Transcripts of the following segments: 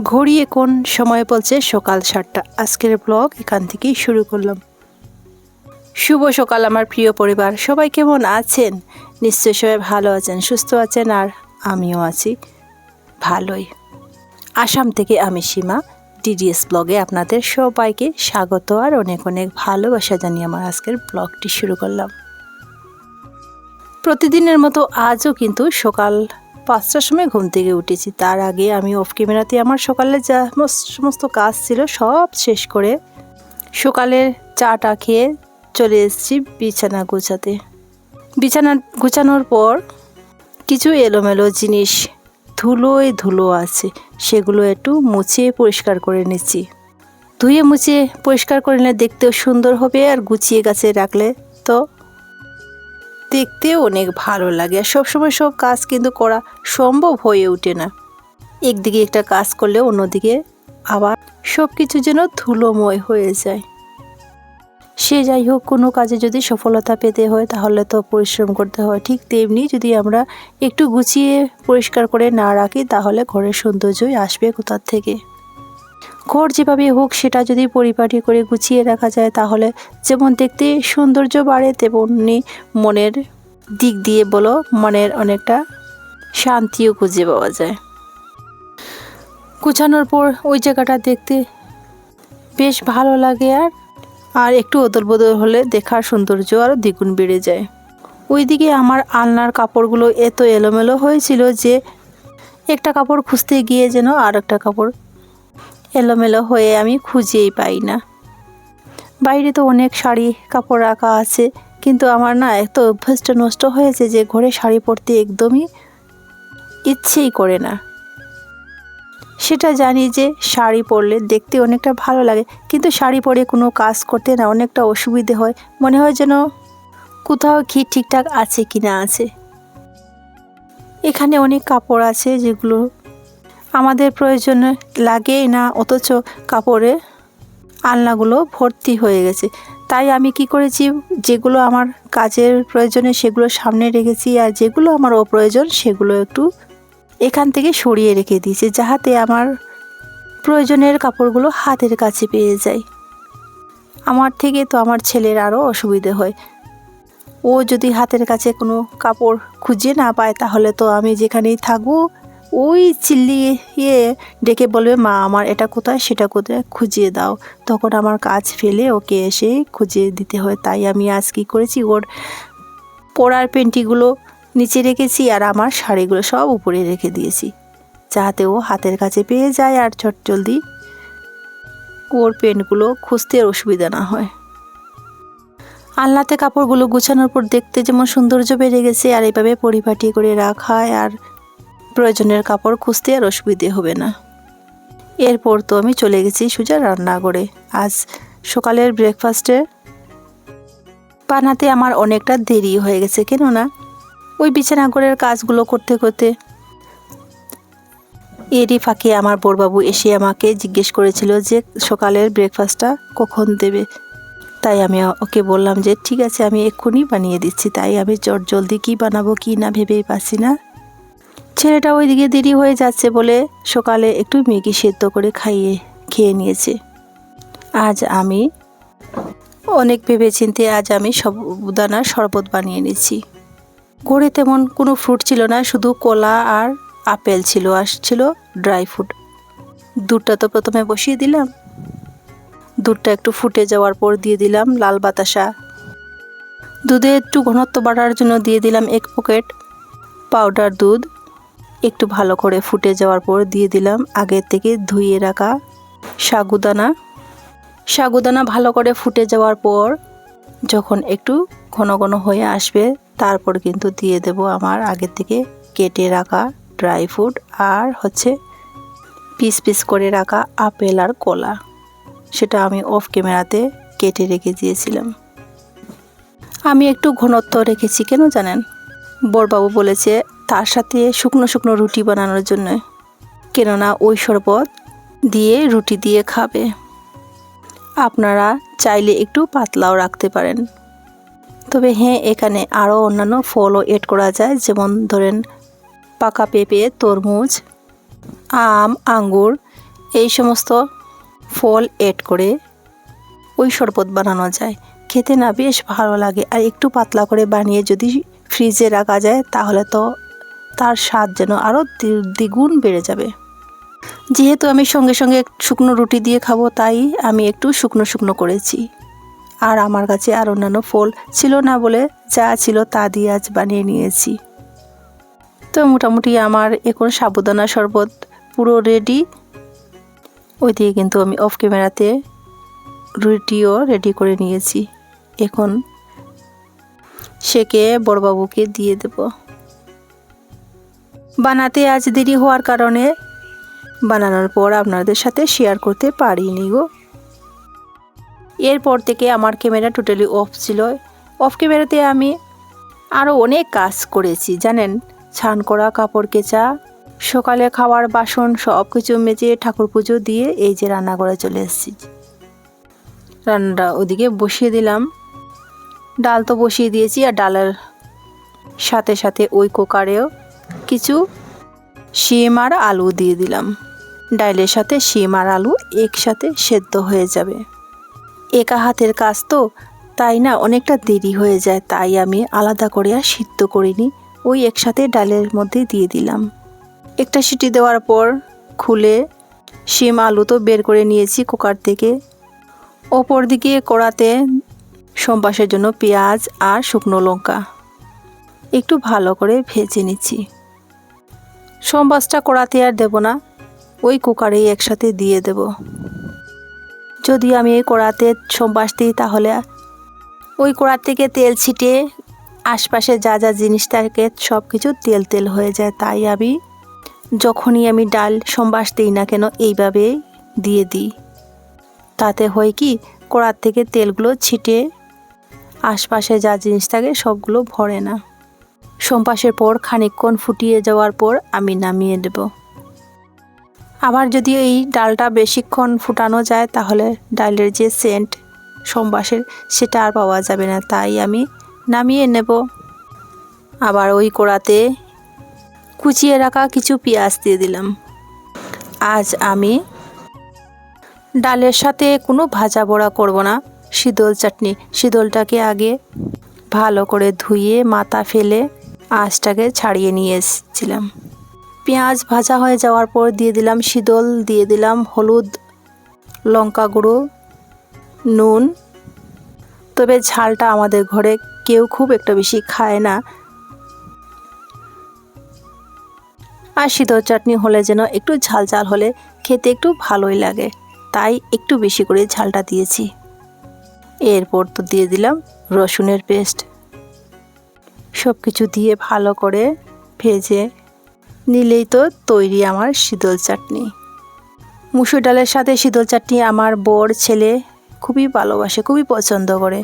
ঘড়ি এখন সময় বলছে সকাল 7টা। আজকের ব্লগ এখান থেকেই শুরু করলাম। শুভ সকাল আমার প্রিয় পরিবার, সবাই কেমন আছেন? নিশ্চয়ই সবাই ভালো আছেন, সুস্থ আছেন, আর আমিও আছি ভালোই। আসাম থেকে আমি সীমা, ডিডিএস ব্লগে আপনাদের সবাইকে স্বাগত আর অনেক অনেক ভালোবাসা জানিয়ে আমার আজকের ব্লগটি শুরু করলাম। প্রতিদিনের মতো আজও কিন্তু সকাল 5টার সময় ঘুম থেকে উঠেছি। তার আগে আমি অফ ক্যামেরাতে আমার সকালে যা সমস্ত কাজ ছিল সব শেষ করে সকালের চাটা খেয়ে চলে এসেছি বিছানা গোছাতে। বিছানা গোছানোর পর কিছু এলোমেলো জিনিস ধুলো আছে, সেগুলো একটু মুছিয়ে পরিষ্কার করে নিচ্ছি। ধুয়ে মুছিয়ে পরিষ্কার করে নিলে দেখতেও সুন্দর হবে, আর গুছিয়ে গাছে রাখলে তো দেখতেও অনেক ভালো লাগে। আর সবসময় সব কাজ কিন্তু করা সম্ভব হয়ে ওঠে না। একদিকে একটা কাজ করলে অন্যদিকে আবার সব কিছু যেন ধুলোময় হয়ে যায়। সে যাই হোক, কোনো কাজে যদি সফলতা পেতে হয় তাহলে তো পরিশ্রম করতে হয়। ঠিক তেমনি যদি আমরা একটু গুছিয়ে পরিষ্কার করে না রাখি তাহলে ঘরের সৌন্দর্যই আসবে কোথার থেকে। ঘর যেভাবে হোক সেটা যদি পরিপাটি করে গুছিয়ে রাখা যায় তাহলে যেমন দেখতে সৌন্দর্য বাড়ে, তেমনি মনের দিক দিয়ে বলো মনের অনেকটা শান্তিও খুঁজে পাওয়া যায়। গুছানোর পর ওই জায়গাটা দেখতে বেশ ভালো লাগে, আর একটু ওদল বদল হলে দেখার সৌন্দর্য আরও দ্বিগুণ বেড়ে যায়। ওইদিকে আমার আলনার কাপড়গুলো এত এলোমেলো হয়েছিল যে একটা কাপড় খুঁজতে গিয়ে যেন আর একটা কাপড় এলোমেলো হয়ে আমি খুঁজেই পাই না। বাইরে তো অনেক শাড়ি কাপড় রাখা আছে, কিন্তু আমার না এত অভ্যাসটা নষ্ট হয়েছে যে ঘরে শাড়ি পরতে একদমই ইচ্ছেই করে না। সেটা জানি যে শাড়ি পরলে দেখতে অনেকটা ভালো লাগে, কিন্তু শাড়ি পরে কোনো কাজ করতে না অনেকটা অসুবিধে হয়। মনে হয় যেন কোথাও কি ঠিকঠাক আছে কি না আছে। এখানে অনেক কাপড় আছে যেগুলো আমাদের প্রয়োজনে লাগেই না, অথচ কাপড়ে আলনাগুলো ভর্তি হয়ে গেছে। তাই আমি কি করেছি, যেগুলো আমার কাজের প্রয়োজনে সেগুলো সামনে রেখেছি, আর যেগুলো আমার অপ্রয়োজন সেগুলো একটু এখান থেকে সরিয়ে রেখে দিয়েছি, যাহাতে আমার প্রয়োজনের কাপড়গুলো হাতের কাছে পেয়ে যায়। আমার থেকে তো আমার ছেলের আরও অসুবিধে হয়। ও যদি হাতের কাছে কোনো কাপড় খুঁজে না পায় তাহলে তো আমি যেখানেই থাকবো ওই চিল্লিয়ে ডেকে বলবে, মা আমার এটা কোথায় সেটা কোথায় খুঁজিয়ে দাও। তখন আমার কাজ ফেলে ওকে এসে খুঁজে দিতে হয়। তাই আমি আজ কী করেছি, ওর পরার পেন্টিগুলো নিচে রেখেছি আর আমার শাড়িগুলো সব উপরে রেখে দিয়েছি, যাতে ও হাতের কাছে পেয়ে যায় আর জলদি ওর পেন্টগুলো খুঁজতে অসুবিধা না হয়। আলনাতে কাপড়গুলো গুছানোর পর দেখতে যেমন সৌন্দর্য বেড়ে গেছে, আর এইভাবে পরিপাটি করে রাখায় আর প্রয়োজনের কাপড় খুঁজতে আর অসুবিধে হবে না। এরপর তো আমি চলে গেছি সোজা রান্নাঘরে। আজ সকালের ব্রেকফাস্টে বানাতে আমার অনেকটা দেরি হয়ে গেছে, কেননা ওই বিছানাঘরের কাজগুলো করতে করতে এরই ফাঁকে আমার বড়বাবু এসে আমাকে জিজ্ঞেস করেছিল যে সকালের ব্রেকফাস্টটা কখন দেবে। তাই আমি ওকে বললাম যে ঠিক আছে, আমি এক্ষুনি বানিয়ে দিচ্ছি। তাই আমি জলদি কী বানাবো কি না ভেবেই পাচ্ছি না। ছেলেটা ওইদিকে দেরি হয়ে যাচ্ছে বলে সকালে একটু ম্যাগি সেদ্ধ করে খেয়ে নিয়েছে। আজ আমি অনেক ভেবেচিন্তে আমি সাবুদানার শরবত বানিয়ে নিয়েছি। ঘরে তেমন কোনো ফ্রুট ছিল না, শুধু কলা আর আপেল ছিল, আর ছিল ড্রাই ফ্রুট। দুধটা তো প্রথমে বসিয়ে দিলাম, দুধটা একটু ফুটে যাওয়ার পর দিয়ে দিলাম লাল বাতাসা। দুধে একটু ঘনত্ব বাড়ার জন্য দিয়ে দিলাম 1 প্যাকেট পাউডার দুধ। একটু ভালো করে ফুটে যাওয়ার পর দিয়ে দিলাম আগে থেকে ধুয়ে রাখা সাগুদানা ভালো করে ফুটে যাওয়ার পর যখন একটু ঘন ঘন হয়ে আসবে তারপর কিন্তু দিয়ে দেব আমার আগে থেকে কেটে রাখা ড্রাই ফ্রুট, আর পিস পিস করে রাখা আপেল আর কলা। সেটা আমি অফ ক্যামেরাতে কেটে রেখে দিয়েছিলাম। আমি একটু ঘনত্ব রেখেছি, কেন জানেন? বড়বাবু বলেছে তার সাথে শুকনো শুকনো রুটি বানানোর জন্য, কেননা ওই শরবত দিয়ে রুটি দিয়ে খাবে। আপনারা চাইলে একটু পাতলাও রাখতে পারেন, তবে হ্যাঁ, এখানে আরও অন্যান্য ফলও এড করা যায়, যেমন ধরেন পাকা পেঁপে, তরমুজ, আম, আঙ্গুর এই সমস্ত ফল এড করে ওই শরবত বানানো যায়। খেতে না বেশ ভালো লাগে। আর একটু পাতলা করে বানিয়ে যদি ফ্রিজে রাখা যায় তাহলে তো তার স্বাদ যেন আরও দ্বিগুণ বেড়ে যাবে। যেহেতু আমি সঙ্গে সঙ্গে শুকনো রুটি দিয়ে খাবো, তাই আমি একটু শুকনো শুকনো করেছি। আর আমার কাছে আর অন্যান্য ফল ছিল না বলে যা ছিল তা দিয়ে আজ বানিয়ে নিয়েছি। তো মোটামুটি আমার এখন সাবুদানা শরবত পুরো রেডি। ওইদিকে কিন্তু আমি অফ ক্যামেরাতে রুটিও রেডি করে নিয়েছি। এখন সেকে বড়বাবুকে দিয়ে দেব। বানাতে আজ দেরি হওয়ার কারণে বানানোর পর আপনাদের সাথে শেয়ার করতে পারিনি গো। এরপর থেকে আমার ক্যামেরা টোটালি অফ ছিল। অফ ক্যামেরাতে আমি আরও অনেক কাজ করেছি জানেন। ছান করা, কাপড় কেচা, সকালে খাওয়ার বাসন সব কিছু মেজে ঠাকুর পুজো দিয়ে এই যে রান্না করে চলে এসেছি। রান্নাটা ওদিকে বসিয়ে দিলাম। ডাল তো বসিয়ে দিয়েছি, আর ডালের সাথে সাথে ওই কুকারেও কিছু শিম আর আলু দিয়ে দিলাম। ডালের সাথে শিম আর আলু একসাথে সেদ্ধ হয়ে যাবে। একা হাতের কাজ তো, তাই না অনেকটা দেরি হয়ে যায়, তাই আমি আলাদা করে আর সিদ্ধ করিনি, ওই একসাথে ডালের মধ্যে দিয়ে দিলাম। একটা সিটি দেওয়ার পর খুলে শিম আলু তো বের করে নিয়েছি কুকার থেকে। ওপর দিকে কড়াতে সম্বাসের জন্য পেঁয়াজ আর শুকনো লঙ্কা একটু ভালো করে ভেজে নিচ্ছি। সম্বাসটা কড়াতে আর দেব না, ওই কুকারেই একসাথে দিয়ে দেব। যদি আমি এই কড়াতে সম্বাস দিই তাহলে ওই কড়া থেকে তেল ছিটে আশপাশে যা যা জিনিস থাকে সব কিছু তেল তেল হয়ে যায়। তাই আমি যখনই আমি ডাল সম্বাস দিই না কেন এইভাবে দিয়ে দিই। তাতে হয় কি, কড়ার থেকে তেলগুলো ছিটে আশপাশে যা জিনিস থাকে সবগুলো ভরে না। সম্বাসের পর খানিকক্ষণ ফুটিয়ে যাওয়ার পর আমি নামিয়ে দেব। আবার যদি এই ডালটা বেশিক্ষণ ফুটানো যায় তাহলে ডালের যে সেন্ট সম্বাসের সেটা আর পাওয়া যাবে না, তাই আমি নামিয়ে নেব। আবার ওই কড়াতে কুচিয়ে রাখা কিছু পেঁয়াজ দিয়ে দিলাম। আজ আমি ডালের সাথে কোনো ভাজা বড়া করব না, শীতল চাটনি। শীতলটাকে আগে ভালো করে ধুয়ে মাথা ফেলে আঁশটাকে ছাড়িয়ে নিয়ে এসেছিলাম। পেঁয়াজ ভাজা হয়ে যাওয়ার পর দিয়ে দিলাম শীতল, দিয়ে দিলাম হলুদ, লঙ্কা গুঁড়ো, নুন। তবে ঝালটা আমাদের ঘরে কেউ খুব একটা বেশি খায় না, আর শীতল চাটনি হলে যেন একটু ঝাল ঝাল হলে খেতে একটু ভালোই লাগে, তাই একটু বেশি করে ঝালটা দিয়েছি। এরপর তো দিয়ে দিলাম রসুনের পেস্ট। সব কিছু দিয়ে ভালো করে ভেজে নিলেই তো তৈরি আমার শীতল চাটনি। মুসুর ডালের সাথে শীতল চাটনি আমার বর ছেলে খুবই ভালোবাসে, খুবই পছন্দ করে।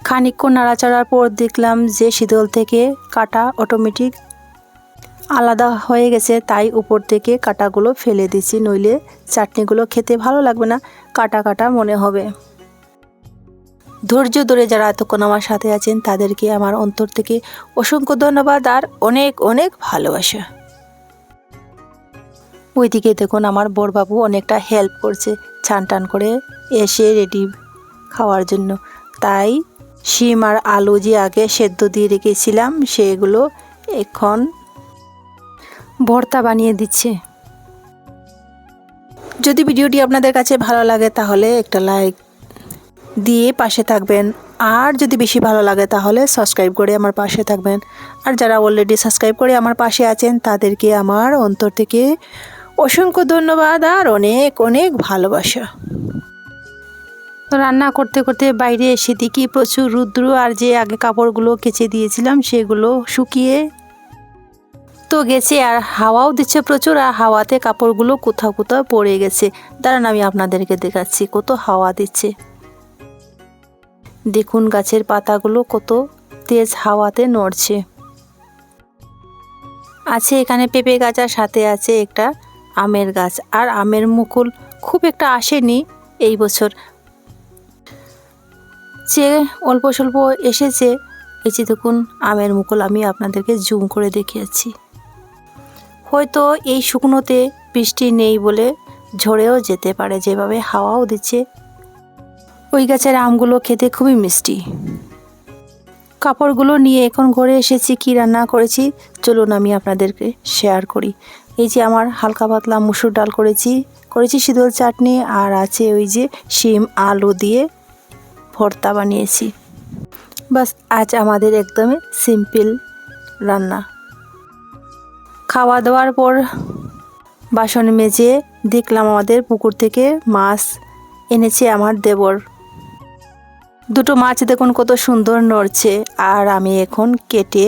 খানিকক্ষণ নাড়াচাড়ার পর দেখলাম যে শীতল থেকে কাটা অটোমেটিক আলাদা হয়ে গেছে, তাই উপর থেকে কাটাগুলো ফেলে দিচ্ছি, নইলে চাটনিগুলো খেতে ভালো লাগবে না, কাটা কাটা মনে হবে। ধৈর্য ধরে যারা এতক্ষণ আমার সাথে আছেন তাদেরকে আমার অন্তর থেকে অসংখ্য ধন্যবাদ আর অনেক অনেক ভালোবাসা। ওইদিকে দেখুন আমার বড়বাবু অনেকটা হেল্প করছে ছান টান করে এসে রেডি খাওয়ার জন্য। তাই শিম আর আলু যে আগে সেদ্ধ দিয়ে রেখেছিলাম সেগুলো এখন ভর্তা বানিয়ে দিচ্ছে। যদি ভিডিওটি আপনাদের কাছে ভালো লাগে তাহলে একটা লাইক দিয়ে পাশে থাকবেন, আর যদি বেশি ভালো লাগে তাহলে সাবস্ক্রাইব করে আমার পাশে থাকবেন। আর যারা অলরেডি সাবস্ক্রাইব করে আমার পাশে আছেন তাদেরকে আমার অন্তর থেকে অসংখ্য ধন্যবাদ আর অনেক অনেক ভালোবাসা। রান্না করতে করতে বাইরে এসে দেখি প্রচুর রৌদ্র, আর যে আগে কাপড়গুলো কেচে দিয়েছিলাম সেগুলো শুকিয়ে তো গেছে, আর হাওয়াও দিচ্ছে প্রচুর, আর হাওয়াতে কাপড়গুলো কোথাও কোথাও পড়ে গেছে। দাঁড়ান আমি আপনাদেরকে দেখাচ্ছি কত হাওয়া দিচ্ছে। দেখুন গাছের পাতাগুলো কত তেজ হাওয়াতে নড়ছে। আছে এখানে পেঁপে গাছ, আর সাথে আছে একটা আমের গাছ, আর আমের মুকুল খুব একটা আসেনি এই বছর। যে অল্প স্বল্প এসেছে, এই যে দেখুন আমের মুকুল আমি আপনাদেরকে জুম করে দেখিয়েছি। হয়তো এই শুকনোতে বৃষ্টি নেই বলে ঝরেও যেতে পারে, যেভাবে হাওয়াও দিচ্ছে। ওই গাছের আমগুলো খেতে খুবই মিষ্টি। কাপড়গুলো নিয়ে এখন ঘরে এসেছি। কি রান্না করেছি চলুন আমি আপনাদেরকে শেয়ার করি। এই যে আমার হালকা পাতলা মুসুর ডাল করেছি শীতল চাটনি, আর আছে ওই যে শিম আলু দিয়ে ভর্তা বানিয়েছি। বাস আজ আমাদের একদমই সিম্পল রান্না। খাওয়া দাওয়ার পর বাসন মেজে দেখলাম আমাদের পুকুর থেকে মাছ এনেছে আমার দেবর। দুটো মাছ দেখুন কত সুন্দর নড়ছে, আর আমি এখন কেটে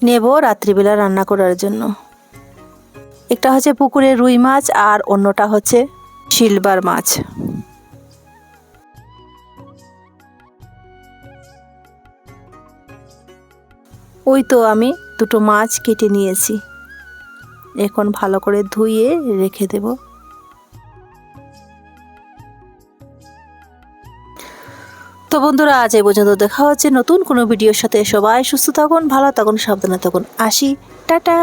নেব রাত্রিবেলা রান্না করার জন্য। একটা হচ্ছে পুকুরের রুই মাছ আর অন্যটা হচ্ছে সিলভার মাছ। ওই তো আমি দুটো মাছ কেটে নিয়েছি, এখন ভালো করে ধুয়ে রেখে দেব। তো বন্ধুরা আজ এই পর্যন্ত, দেখা হচ্ছে নতুন কোনো ভিডিওর সাথে। সবাই সুস্থ থাকুন, ভালো থাকুন, সাবধানে থাকুন। আসি, টাটা।